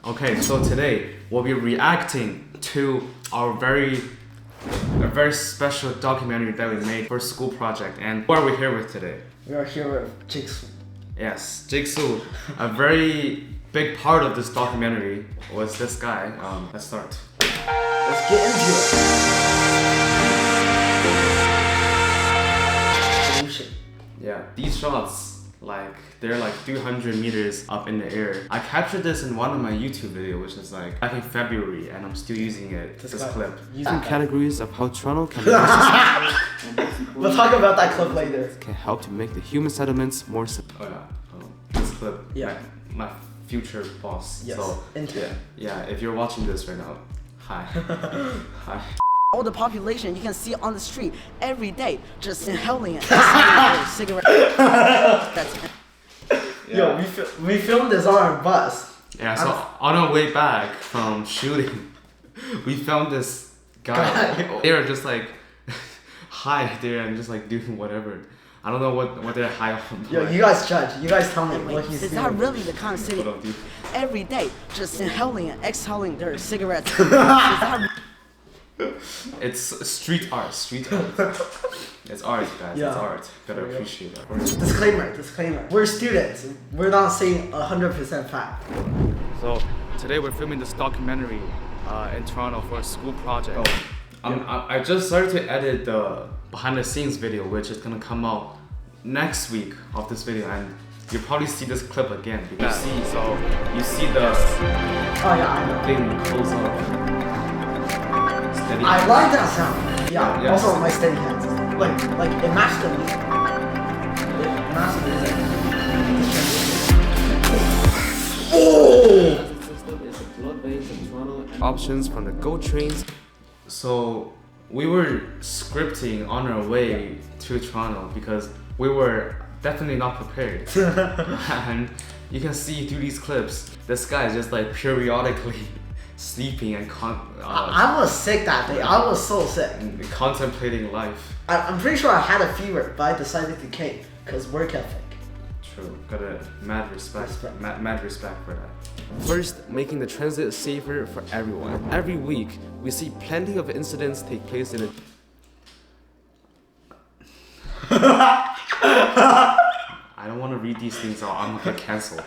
Okay, so today we'll be reacting to a very special documentary that we made for a school project. And who are we here with today? We are here with Jigsaw. Yes, Jigsaw. A very big part of this documentary was this guy. Let's start. Let's get into it. Yeah, these shots, they're 300 meters up in the air. I captured this in one of my YouTube videos, which is back in February, and I'm still using it, this clip. Using categories of how Toronto can We'll talk about that clip later. Can help to make the human settlements more this clip. Yeah. My future boss. Yes. So, yeah, if you're watching this right now, hi. Hi. All the population you can see on the street every day just inhaling it. Cigarette. That's it. Yo, we filmed this on our bus. Yeah, so on our way back from shooting, we found this guy. They were just high there and just doing whatever. I don't know what they're high on. Yo, you guys judge. You guys tell me what he's doing. Is that really the kind of city every day just inhaling and exhaling their cigarettes? It's street art. It's art, guys. Yeah. It's art. Gotta appreciate that. Disclaimer. We're students. We're not saying 100% fact. So today we're filming this documentary in Toronto for a school project. I just started to edit the behind the scenes video, which is gonna come out next week of this video, and you'll probably see this clip again. You see the thing close up. Steady. I like that sound. Yeah. Also my steady hands. It matched the music. It matched the music. Oh! Options from the GO trains. So we were scripting on our way to Toronto because we were definitely not prepared. And you can see through these clips, this guy is just periodically sleeping and I was sick that day. I was so sick. Contemplating life. I'm pretty sure I had a fever, but I decided to came because work ethic. True. Got a mad respect for that. First, making the transit safer for everyone. Every week, we see plenty of incidents take place in I don't want to read these things out. I'm gonna get cancelled.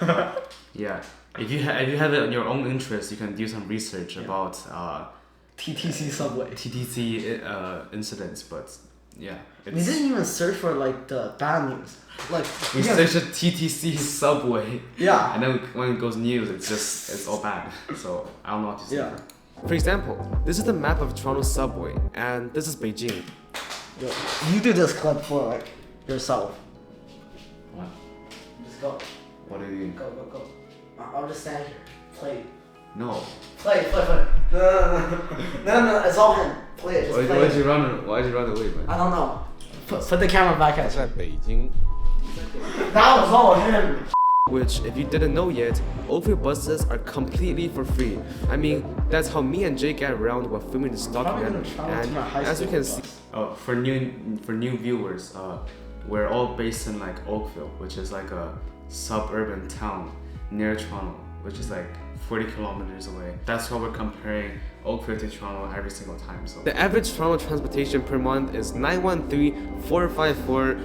Yeah. If you have it in your own interest, you can do some research about TTC subway. TTC incidents, but yeah. We didn't even search for the bad news. We searched a TTC subway. Yeah. And then when it goes news, it's all bad. So I don't know what to say. Yeah. For example, this is the map of Toronto subway, and this is Beijing. Yo, you do this clip for yourself. What? Just go. What do you mean? Go. I'll just stand here. Play. No. Play. No, it's all him. Play it. Just play Why'd you run away, man? I don't know. Put the camera back at you. 在北京 That was all him. Which, if you didn't know yet, Oakville buses are completely for free. I mean, that's how me and Jay get around while filming this documentary. And as you can see, for new viewers, we're all based in Oakville, which is a suburban town near Toronto, which is 40 kilometers away. That's why we're comparing Oakville to Toronto every single time. So the average Toronto transportation per month is 913,454.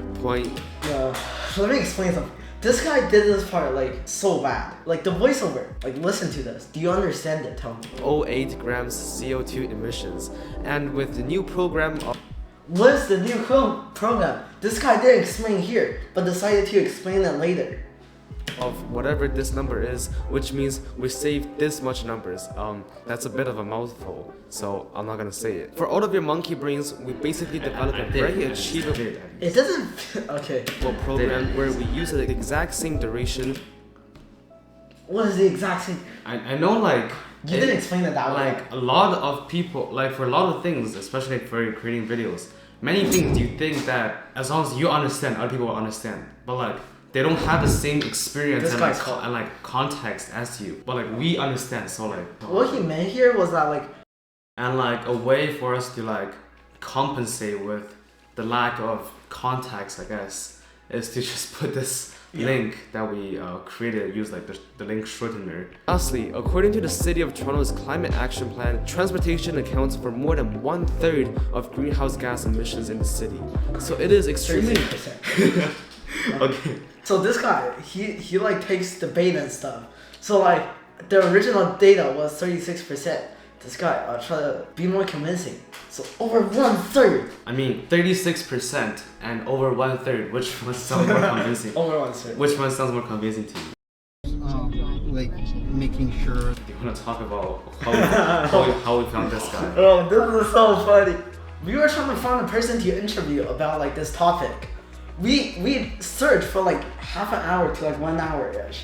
Yeah. Let me explain something. This guy did this part so bad. The voiceover. Listen to this. Do you understand it? Tell me. 08 grams CO2 emissions. And with the new program of What's the new program? This guy didn't explain here, but decided to explain it later. Of whatever this number is, which means we saved this much numbers. That's a bit of a mouthful, so I'm not gonna say it. For all of your monkey brains, we basically developed a very achievable It doesn't. Okay. program where we use the exact same duration. What is the exact same? I know You didn't explain it that way. A lot of people, for a lot of things, especially for creating videos, many things you think that as long as you understand, other people will understand. But they don't have the same experience and context as you. But we understand, so what he meant here was that and a way for us to compensate with the lack of context, I guess, is to just put this link that we created, use like the link shortener. Lastly, according to the City of Toronto's Climate Action Plan, transportation accounts for more than 1/3 of greenhouse gas emissions in the city. So it is extremely... 36%. Okay. So this guy, he like takes debate and stuff. So like the original data was 36%. This guy try to be more convincing. So over 1/3. I mean, 36% and over 1/3. Which one sounds more convincing? Over 1/3. Which one sounds more convincing to you? Like making sure. You want to talk about how we found this guy? Oh, this is so funny. We were trying to find a person to interview about like this topic. We searched for like half an hour to like 1 hour-ish.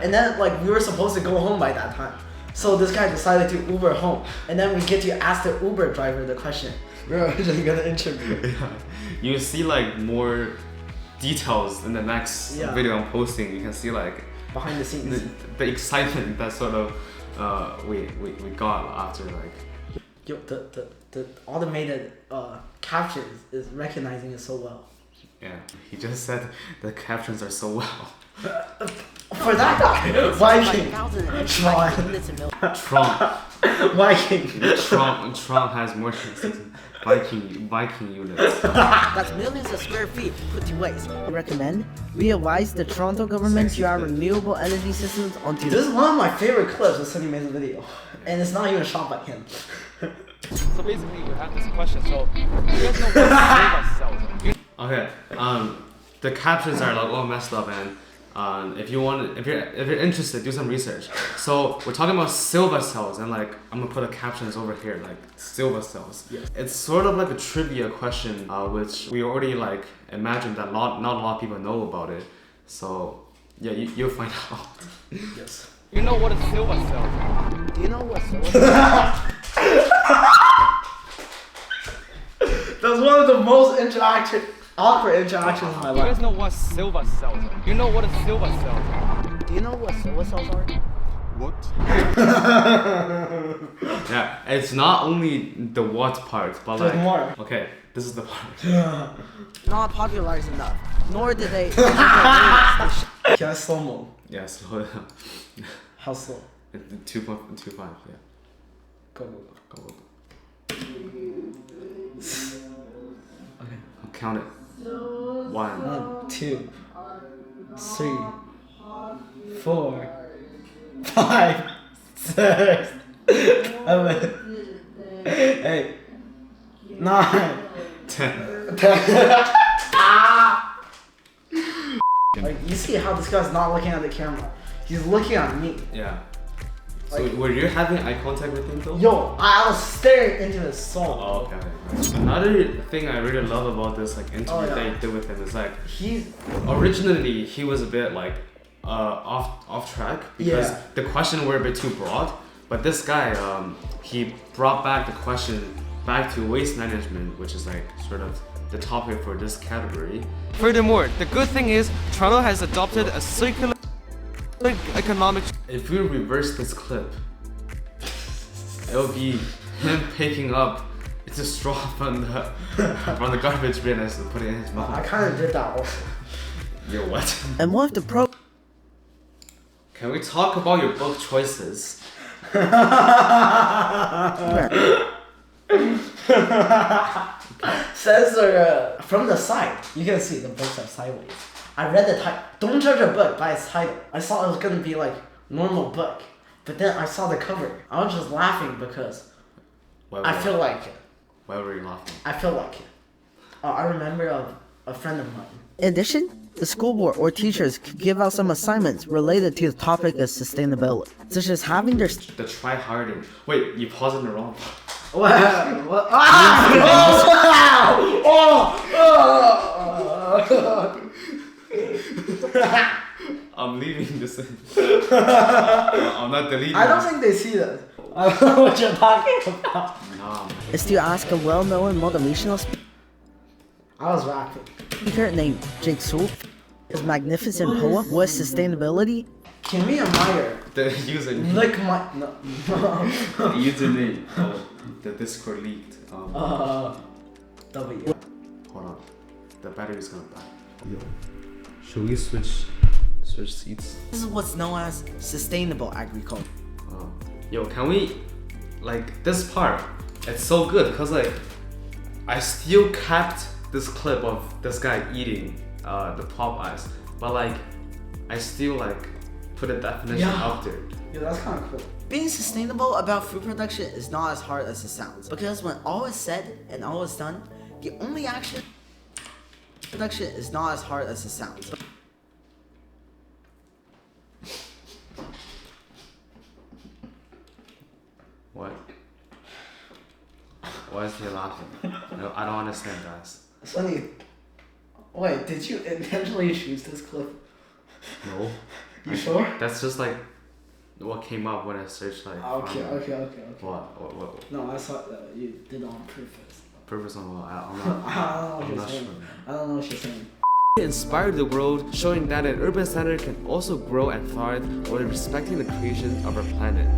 And then like we were supposed to go home by that time. So this guy decided to Uber home. And then we get to ask the Uber driver the question. We're originally gonna interview. Yeah. You see like more details in the next video I'm posting. You can see like Behind the scenes. the excitement that sort of we got after like. Yo, the automated captions is recognizing it so well. Yeah, he just said the captions are so well. For that guy, Viking. Trump. Viking. Trump has more than Viking units. That's millions of square feet put to waste. I recommend we advise the Toronto government to add renewable energy systems onto This is one of my favorite clips of Sunny Mei's video. And it's not even shot by him. So basically, we have this question. So, you guys know what Silva cells are? Okay, the captions are like all messed up, and if you're interested, do some research. So we're talking about Silva cells, and like I'm gonna put the captions over here, like Silva cells. Yes. It's sort of like a trivia question, which we already like imagined that not a lot of people know about it. So yeah, you'll find out. Yes. You know what a Silva cell is? Do you know what Silva That's one of the most awkward interactions in my You guys life. know what Silva cells are? You know what a Silva cell is? Do you know what Silva cells are? What? Yeah, it's not only the what part, but There's like more. okay, this is the part. Not popularized enough. Nor did they. Can I slow mo? Yeah, slow down. How slow? 2.25. Yeah. Go. Go. Okay, I'll count it. 1. 1, 2, 3, 4, 5, 6, 7, 8, 9, 10. 10. Like, you see how this guy's not looking at the camera. He's looking at me. Yeah. So Like- were you having eye contact with him though? Yo, I was staring into his soul. Oh, okay. Another thing I really love about this like interview Oh, yeah. that you did with him is like He's originally he was a bit like off track because Yeah. the question were a bit too broad. But this guy he brought back the question back to waste management, which is like sort of the topic for this category. Furthermore, the good thing is Toronto has adopted a circular economic. If we reverse this clip, it'll be him picking up it's a straw from the garbage bin and putting it in his I mouth. kind of did that also. Yo, what? And one of the pro. Can we talk about your book choices? Censor from the side. You can see the books are sideways. I read the title. Don't judge a book by its title. I thought it was gonna be like normal book, but then I saw the cover. I was just laughing because I feel like it. Why were you laughing? I feel like it. I remember a friend of mine. In addition, the school board or teachers could give out some assignments related to the topic of sustainability, such as having their The try harder. Wait, you paused in the wrong part. What? What? Ah! I'm leaving this in. I'm not deleting I don't this. think they see this. I don't know what you're talking about. Nah. is to ask a well-known motivational I was rapping. speaker named Jake Sue his magnificent poem what is sustainability. Can we admire? The username. Lick my no. The username. Oh, the Discord leaked. W. Hold on. The battery's gonna die. Yo. Should we switch Switch seats. This is what's known as sustainable agriculture. Yo, can we, like, this part, it's so good because like I still kept this clip of this guy eating the Popeyes, but like I still like put a definition up there. Yeah, that's kind of cool. Being sustainable about food production is not as hard as it sounds, because when all is said and all is done, the only action production is not as hard as it sounds. What? Why is he laughing? I don't understand, guys. Sunny, wait, did you intentionally choose this clip? No. You sure? That's just like what came up when I searched like. Okay. What? No, I thought that you did it on purpose. Purpose on what? I'm I don't know what not you're saying. sure. I don't know what you're saying. Inspired the world, showing that an urban center can also grow and thrive while respecting the creation of our planet.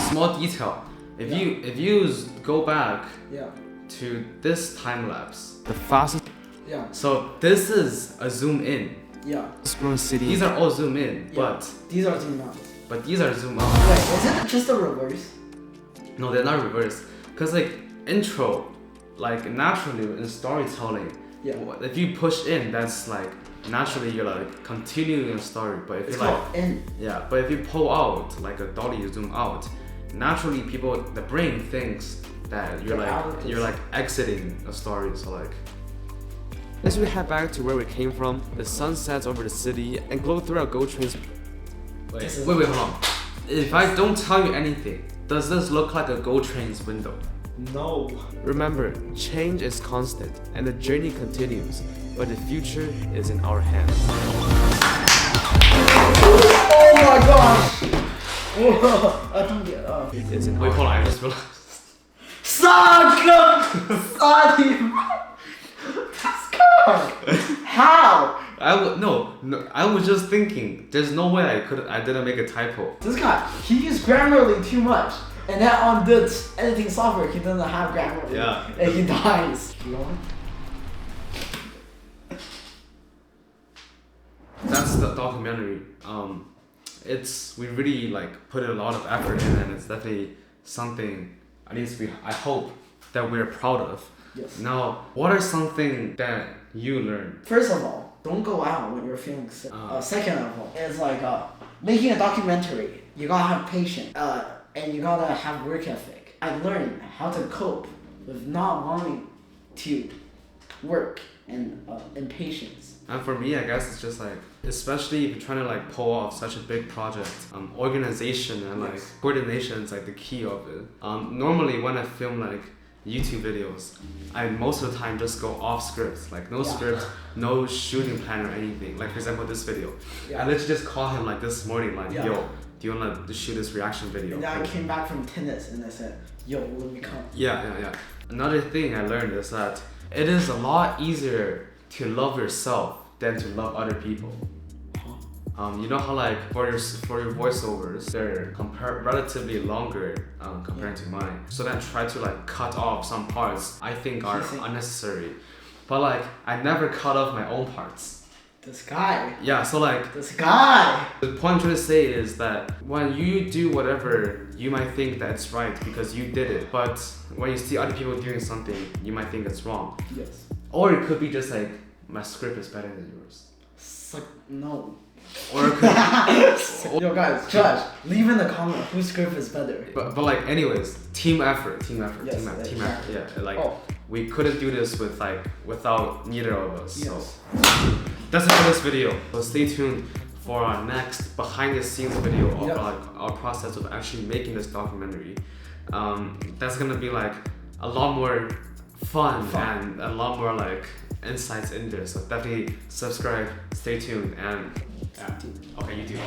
Small detail. If you go back Yeah. to this time lapse, the fastest. Yeah. So this is a zoom in. Yeah. Grown city. These are all zoom in, Yeah. These are zoom out. but these are zoom out. Wait, is it just a reverse? No, they're not reversed. Cause like intro, like naturally in storytelling, Yeah. if you push in, that's like naturally you're like continuing a story. But if It's you like, called in. yeah, but if you pull out like a dolly, you zoom out. Naturally, the brain thinks that you're like exiting a story. So like, as we head back to where we came from, the sun sets over the city and glow through our GO trains. Wait, hold on. If I don't tell you anything, does this look like a GO train's window? No. Remember, change is constant and the journey continues, but the future is in our hands. Oh my gosh! Whoa, I don't get up. It's in Wait, hold on, I just realized. Sunny! This car! How? I was just thinking, there's no way I didn't make a typo. This guy, he used Grammarly too much. And then on this editing software, he doesn't have Grammarly. Yeah. And he dies. You know? That's the documentary. We really like put a lot of effort in, and it's definitely something at least I hope that we're proud of. Yes. Now, what are something that you learned? First of all, don't go out when you're feeling sick. Second of all, it's like making a documentary. You gotta have patience, and you gotta have work ethic. I learned how to cope with not wanting to work and patience. And for me, I guess it's just like, especially if you're trying to like pull off such a big project, organization and like coordination is like the key of it. Normally when I film like YouTube videos, I most of the time just go off script, like no script, no shooting plan or anything. Like for example, this video, I literally just call him like this morning, like, yo, do you wanna shoot this reaction video? And then I came back from tennis and I said, yo, let me come. Yeah. Another thing I learned is that it is a lot easier to love yourself than to love other people. You know how like for your voiceovers, they're relatively longer compared to mine. So then try to like cut off some parts I think are unnecessary. But like I never cut off my own parts. This guy. Yeah, so like This guy. the point I'm trying to say is that when you do whatever, you might think that's right because you did it. But when you see other people doing something, you might think it's wrong. Yes. Or it could be just like, my script is better than yours. No. Or it could, Yo guys, judge. Leave in the comment whose script is better. but like anyways, team effort. Yes, Team effort. Yeah, like Oh. we couldn't do this without neither of us. Yes. So that's it for this video. So stay tuned for our next behind the scenes video of like our process of actually making this documentary. That's gonna be like a lot more fun. And a lot more like insights in there. So definitely subscribe, stay tuned, and okay, you do.